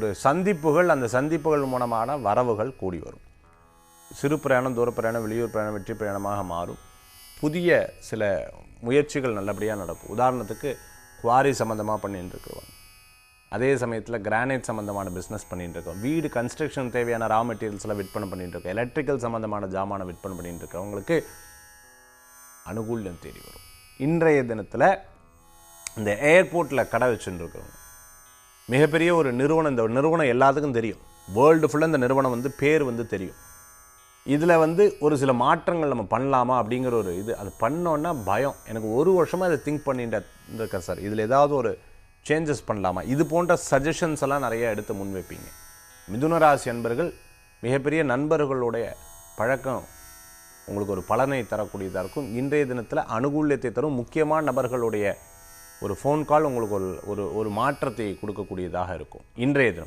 ஒரு சந்திப்புகள், அந்த சந்திப்புகள் மூலமான வரவுகள் கூடி வரும். சிறு பிரயாணம், தூர பிரயாணம், வெளியூர் பிரயாணம் வெற்றி பிரயாணமாக மாறும். புதிய சில முயற்சிகள் நல்லபடியாக நடக்கும். உதாரணத்துக்கு குவாரி சம்மந்தமாக பண்ணிட்டு இருக்கிறவங்க, அதே சமயத்தில் கிரானைட் சம்மந்தமான பிஸ்னஸ் பண்ணிட்டு இருக்கோம், வீடு கன்ஸ்ட்ரக்ஷன் தேவையான ரா மெட்டீரியல்ஸ்லாம் விற்பனை பண்ணிட்டு இருக்கோம், எலக்ட்ரிக்கல் சம்மந்தமான ஜாமானை விற்பனை பண்ணிட்டு இருக்கிறவங்களுக்கு அனுகூல்யம் தேடி வரும். இன்றைய தினத்தில் இந்த ஏர்போர்ட்டில் கடை வச்சுட்டு இருக்கிறவங்க, மிகப்பெரிய ஒரு நிறுவனம், இந்த நிறுவனம் எல்லாத்துக்கும் தெரியும், வேர்ல்டு ஃபுல்லாக இந்த நிறுவனம் வந்து பேர் வந்து தெரியும். இதில் வந்து ஒரு சில மாற்றங்கள் நம்ம பண்ணலாமா அப்படிங்கிற ஒரு இது, அது பண்ணோன்னா பயம், எனக்கு ஒரு வருஷமாக இதை திங்க் பண்ணிட்டு இருக்கேன் சார், இதில் ஏதாவது ஒரு சேஞ்சஸ் பண்ணலாமா, இது போன்ற சஜஷன்ஸ் எல்லாம் நிறைய எடுத்து முன்வைப்பீங்க. மிதுன ராசி அன்பர்கள், மிகப்பெரிய நண்பர்களுடைய பழக்கம் உங்களுக்கு ஒரு பலனை தரக்கூடியதாக இருக்கும். இன்றைய தினத்தில் அனுகூல்யத்தை தரும். முக்கியமான நபர்களுடைய ஒரு ஃபோன் கால் உங்களுக்கு ஒரு மாற்றத்தை கொடுக்கக்கூடியதாக இருக்கும் இன்றைய தினம்.